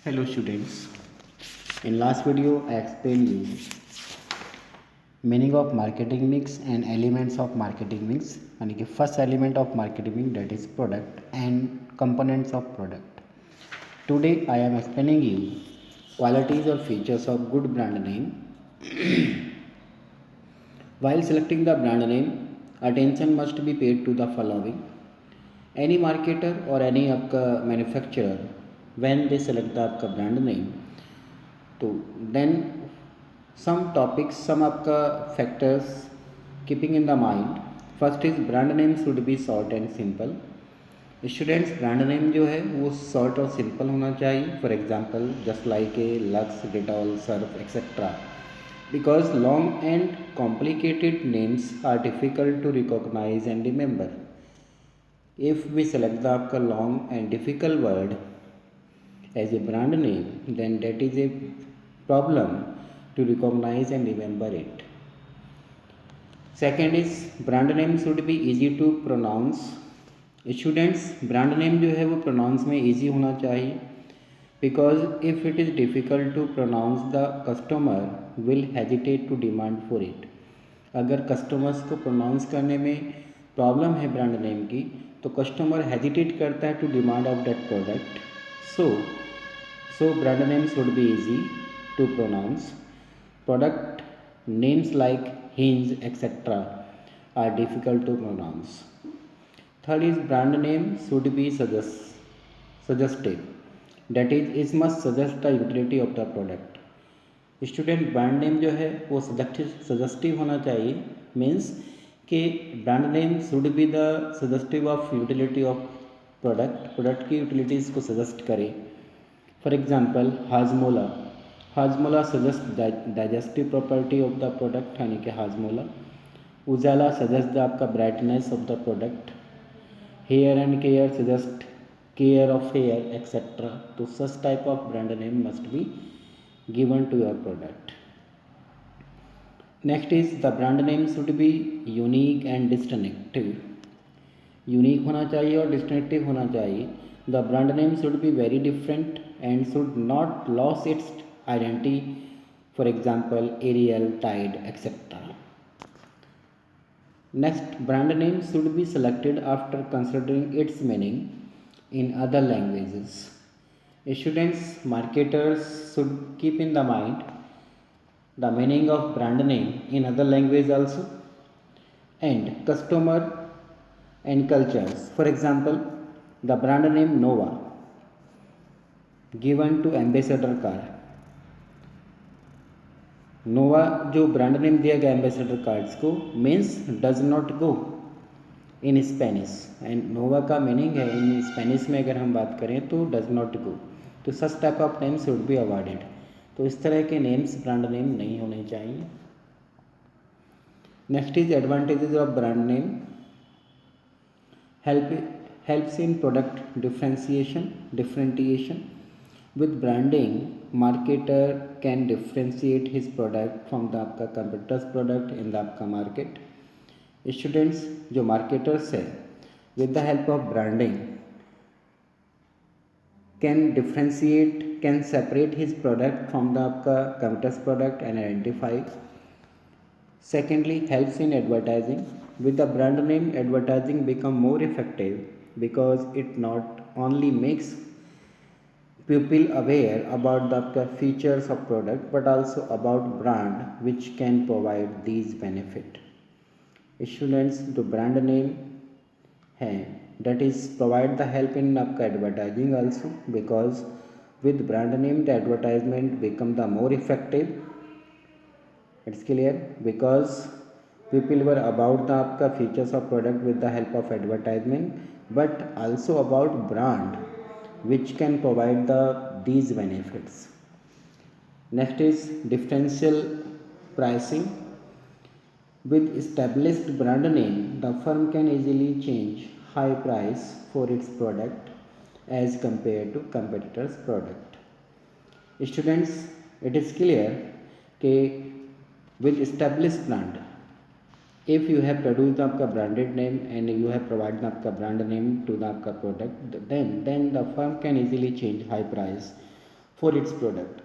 Hello students. In last video I explained you meaning of marketing mix and elements of marketing mix यानी कि first element of marketing mix that is product and components of product. Today I am explaining you qualities or features of good brand name. While selecting the brand name, attention must be paid to the following. Any marketer or any आपका manufacturer when they select the आपका brand name, तो then some topics, some आपका factors keeping in the mind. First is brand name should be short and simple. Students brand name जो है वो short और simple होना चाहिए. For example just like a lux, Dettol, Surf etcetera. Because long and complicated names are difficult to recognize and remember. If we select the आपका long and difficult word as a brand name, then that is a problem to recognize and remember it. Second is brand name should be easy to pronounce. Students brand name जो है वो pronounce में easy होना चाहिए. Because if it is difficult to pronounce the customer will hesitate to demand for it. अगर customers को pronounce करने में प्रॉब्लम है ब्रांड नेम की, तो कस्टमर हेजिटेट करता है to demand of that product. So brand name should be easy to pronounce. Product names like hinge etcetera are difficult to pronounce. Third is brand name should be suggestive. That is, it must suggest the utility of the product. Student brand name जो है वो suggestive होना चाहिए. Means कि brand name should be the suggestive of utility of product की utilities को suggest करे. For example Hajmola suggest digestive property of the product यानी कि हाजमोला. उजाला सजेस्ट द आपका brightness of the product. Hair and care suggest care of hair etcetera. तो such type of brand name must be given to your product. Next is the brand name should be unique and distinctive. Unique होना चाहिए और distinctive होना चाहिए. The brand name should be very different and should not lose its identity. For example Ariel, Tide etcetera. Next, brand name should be selected after considering its meaning in other languages. Students, marketers should keep in the mind the meaning of brand name in other language also, and customer and cultures. For example, the brand name Nova given to ambassador car. Nova जो brand name दिया गया ambassador cards को means does not go in Spanish. And Nova का meaning है in Spanish में अगर हम बात करें तो डज नॉट गो. तो such type of name should be avoided. तो इस तरह के नेम्स ब्रांड नेम नहीं होने चाहिए. Next is advantages of brand name. Helps in product differentiation. With branding, marketer can differentiate his product from the आपका competitors product in the आपका market. Students जो marketers है with the help of branding can separate his product from the आपका competitors product and identify. Secondly, helps in advertising. With the brand name, advertising become more effective because it not only makes people aware about the features of product but also about brand which can provide these benefit. Students जो brand name है that is provide the help in आपका advertising also, because with brand name the advertisement become the more effective. It's clear, because people were about the आपका features of product with the help of advertisement but also about brand which can provide these benefits. Next is differential pricing. With established brand name, the firm can easily change high price for its product as compared to competitors' product. Students, it is clear that with established brand, if you have produced आपका branded name and you have provided brand name to the product, then the firm can easily change high price for its product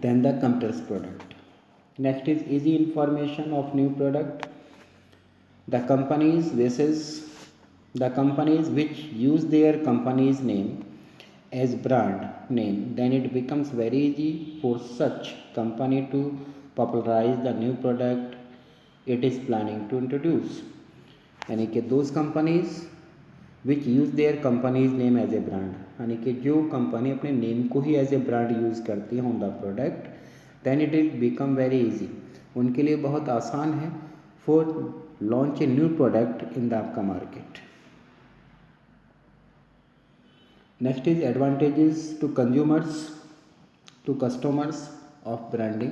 than the competitor's product. Next is easy information of new product. The companies which use their company's name as brand name, then it becomes very easy for such company to popularize the new product it is planning to introduce. यानी कि those companies which use their company's name as a brand, यानी कि जो company अपने name को ही as a brand use करती है on the product, then it will become very easy, उनके लिए बहुत आसान है for launch a new product in the आपका market. Next is advantages to consumers to customers of branding.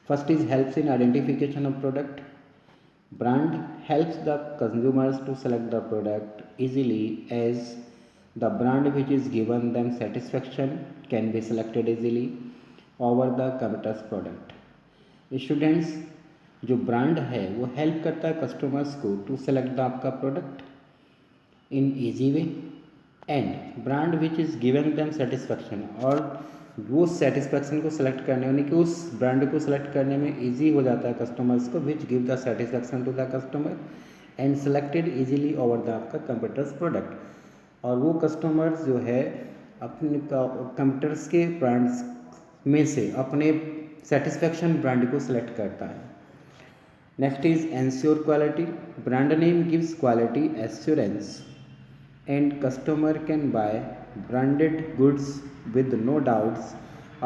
First is helps in identification of product. Brand helps the consumers to select the product easily, as the brand which is given them satisfaction can be selected easily over the competitor's product. Students, जो brand है वो help करता है customers को to select the आपका product in easy way, and brand which is given them satisfaction, और वो satisfaction को सिलेक्ट करने यानी कि उस ब्रांड को सिलेक्ट करने में इजी हो जाता है कस्टमर्स को, which give the satisfaction to the customer and selected easily over the आपका कंप्यूटर्स प्रोडक्ट. और वो कस्टमर्स जो है अपने कंप्यूटर्स के ब्रांड्स में से अपने सेटिस्फैक्शन ब्रांड को सिलेक्ट करता है. Next is ensure quality. Brand name gives quality assurance and customer can buy branded goods with no doubts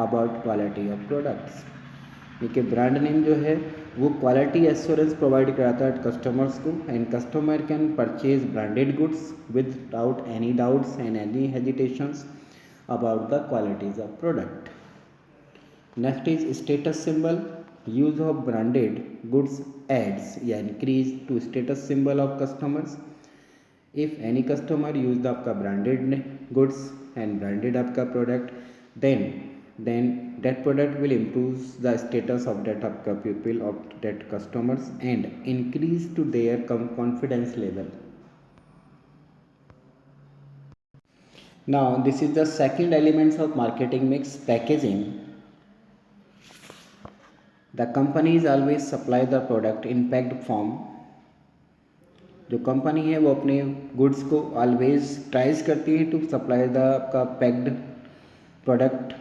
about quality of products. देखिए ब्रांड नेम जो है वो क्वालिटी एश्योरेंस प्रोवाइड कराता है कस्टमर्स को, and customer can purchase branded goods without any doubts and any hesitations about the qualities of product. Next is status symbol. Use of branded goods adds या increase to status symbol of customers. If any customer use the आपका branded goods and branded आपका product, then that product will improve the status of that आपका people of that customers and increase to their confidence level. Now this is the second elements of marketing mix, packaging. The companies always supply the product in packed form. जो company है वो अपने goods को always tries करती है to supply the आपका packed product.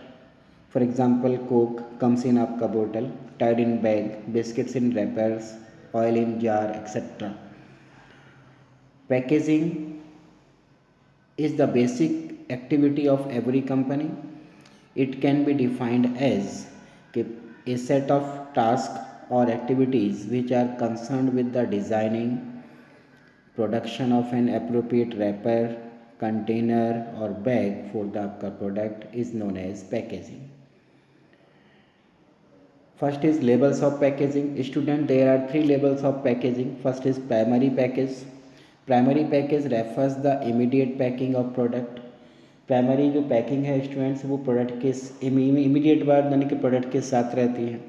For example Coke comes in आपका बोतल, Tide in bag, biscuits in wrappers, oil in jar etcetera. Packaging is the basic activity of every company. It can be defined as a set of task और activities which are concerned with the designing, production of an appropriate wrapper, container or bag for the आपका product is known as packaging. First is labels of packaging. Student, there are three labels of packaging. First is primary package. Primary package refers the immediate packing of product. Primary जो packing है students वो product के immediate बाद यानी कि product के साथ रहती है.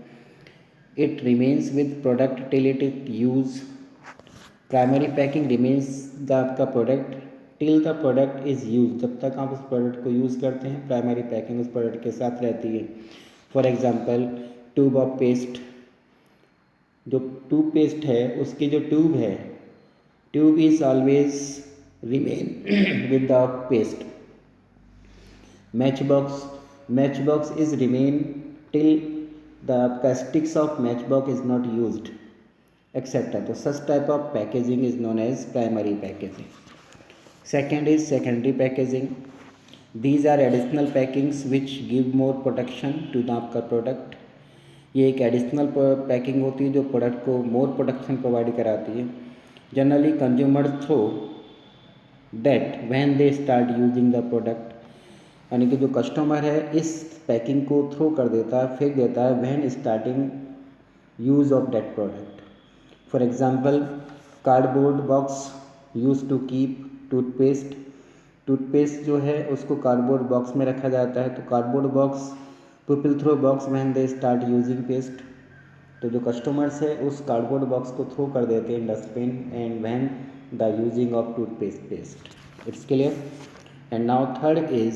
It remains with product till it is use. Primary packing remains the आपका product till the product is use. जब तक आप उस प्रोडक्ट को यूज़ करते हैं प्राइमरी पैकिंग उस प्रोडक्ट के साथ रहती है. For example tube of paste. जो टूथ पेस्ट है उसकी जो ट्यूब है, tube is always remain with the paste. Matchbox is remain till the आपका sticks of matchbox is not used etcetera. तो such type of packaging is known as primary packaging. Second is secondary packaging. These are additional packings which give more protection to the आपका product. ये एक additional packing होती है जो product को मोर protection provide कराती है. Generally consumer throw that when they start using the product, यानी कि जो कस्टमर है इस पैकिंग को थ्रो कर देता है, फेंक देता है when starting use of that product. For example cardboard box use to keep toothpaste. Toothpaste जो है उसको कार्डबोर्ड बॉक्स में रखा जाता है. तो cardboard box people throw box when they start using paste. तो जो कस्टमर्स है उस कार्डबोर्ड बॉक्स को थ्रो कर देते हैं dustbin and when the using of toothpaste paste. It's clear. And now third is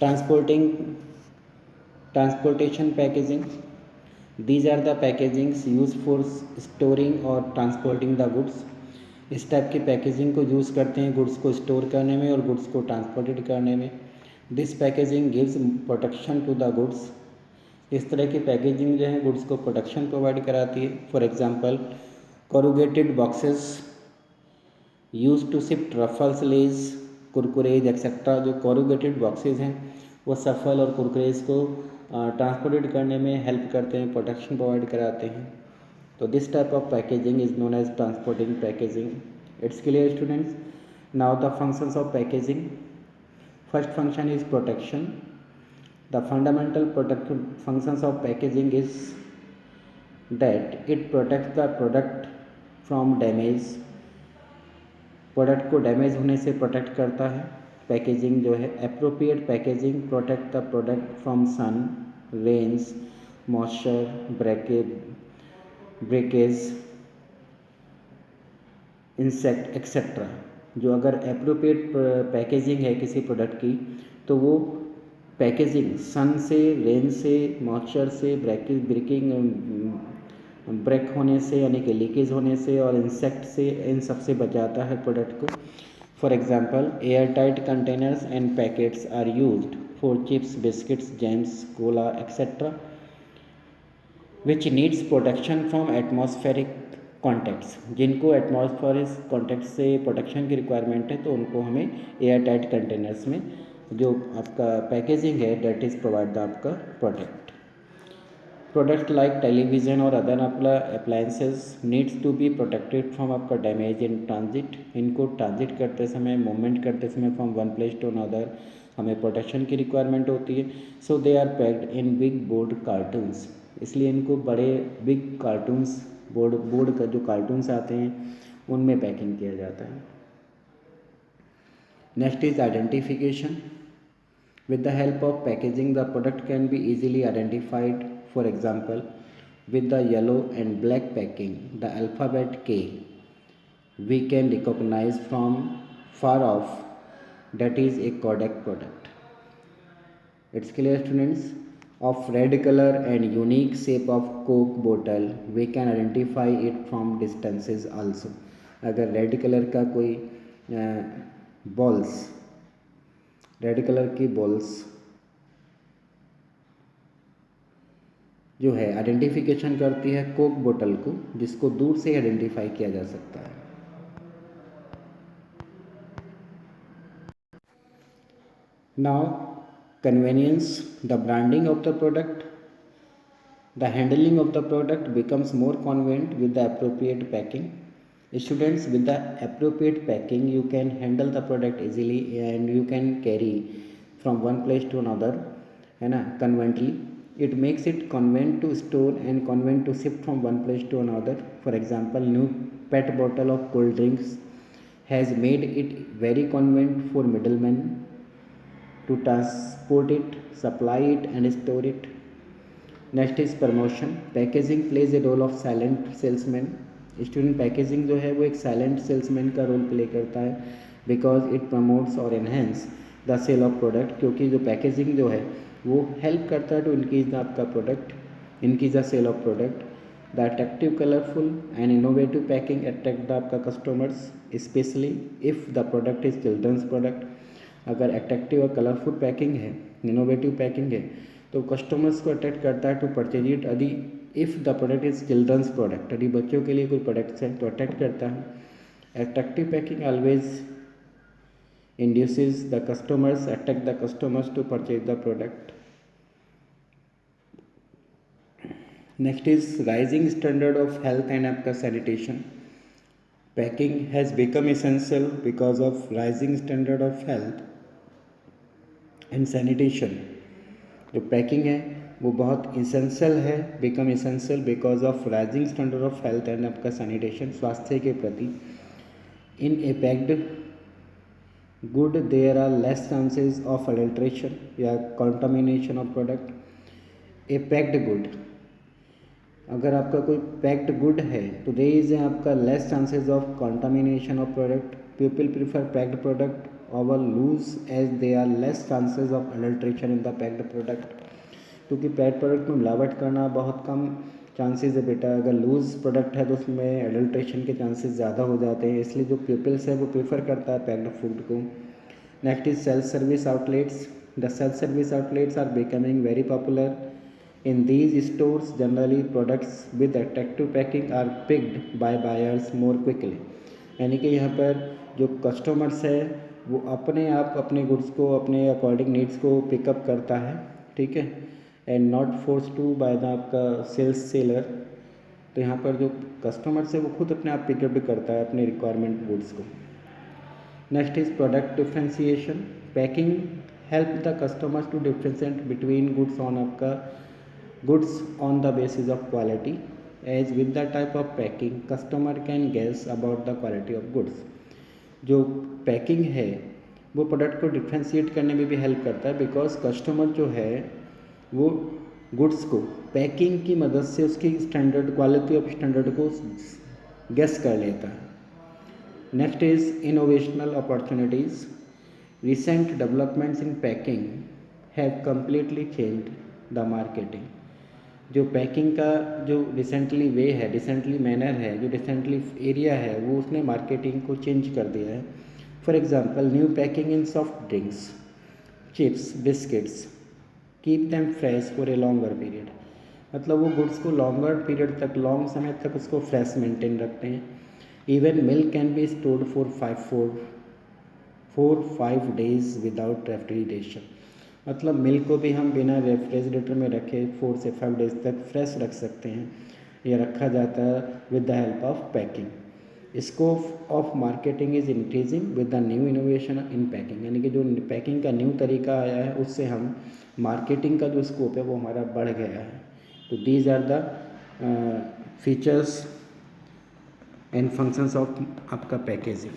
transportation packaging. These are the packagings used for storing or transporting the goods. इस type की packaging को use करते हैं goods को store करने में और goods को ट्रांसपोर्टेड करने में. This packaging gives protection to the goods. इस तरह की पैकेजिंग जो है गुड्स को प्रोटेक्शन प्रोवाइड कराती है. For example corrugated boxes use to shift Ruffles, Lay's, Kurkures etcetera. जो कोरुगेटेड बॉक्सेस हैं वो सफल और कुरकुरेज को ट्रांसपोर्टेड करने में हेल्प करते हैं, प्रोटेक्शन प्रोवाइड कराते हैं. तो this type of packaging is known as transporting packaging. It's clear students. Now the functions of packaging. First function is protection. The fundamental functions of packaging is that it protects the product from damage. Product को damage होने से protect करता है packaging जो है. Appropriate packaging protect the product from sun, rains, moisture, breakage, insect etcetera. जो अगर appropriate packaging है किसी प्रोडक्ट की तो वो पैकेजिंग सन से, रेन से, मॉइस्चर से, ब्रेक होने से यानी कि लीकेज होने से और इंसेक्ट से, इन सब से बचाता है प्रोडक्ट को. For example air tight containers and packets are used for chips, biscuits, jams, cola etcetera which needs protection from atmospheric contacts. जिनको एटमॉस्फेरिक कॉन्टैक्ट से प्रोटेक्शन की रिक्वायरमेंट है तो उनको हमें एयर टाइट कंटेनर्स में जो आपका पैकेजिंग है डेट इज़ प्रोवाइड द आपका प्रोडक्ट. प्रोडक्ट लाइक टेलीविज़न और अदर आपका appliances needs to be protected from आपका डैमेज इन ट्रांजिट. इनको ट्रांजिट करते समय, मूवमेंट करते समय from one place to another हमें प्रोटेक्शन की रिक्वायरमेंट होती है. So they are packed in big board cartons. इसलिए इनको बड़े बिग कार्टून्स, बोर्ड का जो कार्टून्स आते हैं उनमें पैकिंग किया जाता है. Next is identification. With the help of packaging, the product can be easily identified. For example, with the yellow and black packing, the alphabet K, we can recognize from far off that is a Kodak product. It's clear, students. Of red color and unique shape of Coke bottle, we can identify it from distances also. अगर red colour का कोई balls, red colour की balls जो है identification करती है Coke बोतल को, जिसको दूर से आइडेंटिफाई किया जा सकता है. Now convenience. The branding of the product. The handling of the product becomes more convenient with the appropriate packing. Students, with the appropriate packing you can handle the product easily and you can carry from one place to another, है ना, conveniently. It makes it convenient to store and convenient to ship from one place to another. For example, new PET bottle of cold drinks has made it very convenient for middlemen to transport it, supply it and store it. Next is promotion. Packaging plays a role of silent salesman. Student packaging जो है वो एक silent salesman का role play करता है because it promotes और enhance the sale of product. क्योंकि जो पैकेजिंग जो है वो हेल्प करता है टू इंक्रीज द आपका product, increase the sale of product. The attractive, colourful and innovative packing attract the आपका customers, specially if the product is children's product. अगर अट्रैक्टिव और कलरफुल पैकिंग है, इनोवेटिव पैकिंग है तो customers को attract करता है टू परचेज इट. यदि if the product is children's product, यदि बच्चों के लिए कोई प्रोडक्ट्स है तो अट्रैक्ट करता है. Attractive packing always induces the customers, attract the customers to purchase the product. Next is rising standard of health and आपका sanitation. Packing has become essential because of rising standard of health and sanitation. जो packing है वो बहुत essential है, become essential because of rising standard of health and आपका sanitation, स्वास्थ्य के प्रति. In a packed good there are less chances of adulteration या contamination of product. A packed good, अगर आपका कोई पैक्ड गुड है तो देयर इज आपका less chances of contamination of product. People prefer packed product our lose as there are less chances of adulteration in the packed product, क्योंकि packed product में मिलावट करना बहुत कम चांसेस है बेटा। अगर लूज़ प्रोडक्ट है तो उसमें एडल्ट्रेशन के चांसेस ज़्यादा हो जाते हैं, इसलिए जो पीपल्स है वो प्रेफर करता है पैक्ड फूड को। Next is self service outlets. The self service outlets are becoming very popular. In these stores generally products with attractive packing are picked by buyers more quickly. यानी कि यहाँ पर जो कस्टमर्स है वो अपने आप अपने गुड्स को अपने अकॉर्डिंग नीड्स को पिकअप करता है, ठीक है, and not force to buy the आपका सेल्स सेलर। तो यहाँ पर जो कस्टमर्स है वो खुद अपने आप पिकअप भी करता है अपने रिक्वायरमेंट गुड्स को। Next is product differentiation. Packing help the customers to differentiate between goods on आपका goods on the basis of quality, as with the type of packing customer can guess about the quality of goods. जो packing है वो product को differentiate करने में भी help करता है, बिकॉज कस्टमर जो है वो गुड्स को पैकिंग की मदद से उसकी स्टैंडर्ड क्वालिटी ऑफ स्टैंडर्ड को गेस कर लेता है। Next is innovational opportunities. Recent developments in packing have completely changed the marketing. जो पैकिंग का जो रिसेंटली वे है, रिसेंटली मैनर है, जो रिसेंटली एरिया है, वो उसने मार्केटिंग को चेंज कर दिया है। For example new packing in soft drinks, chips, biscuits keep them fresh for a longer period. मतलब वो गुड्स को लॉन्गर पीरियड तक, लॉन्ग समय तक उसको फ्रेश मेंटेन रखते हैं। Even milk can be stored for 5 days without refrigeration. मतलब मिल्क को भी हम बिना रेफ्रिजरेटर में रखे 4 से 5 days तक फ्रेश रख सकते हैं। यह रखा जाता है with the help of packing. Scope of marketing is increasing with the new innovation in packing. यानी कि जो पैकिंग का न्यू तरीका आया है उससे हम मार्केटिंग का जो स्कोप है वो हमारा बढ़ गया है। तो these are the features and functions of आपका पैकेजिंग।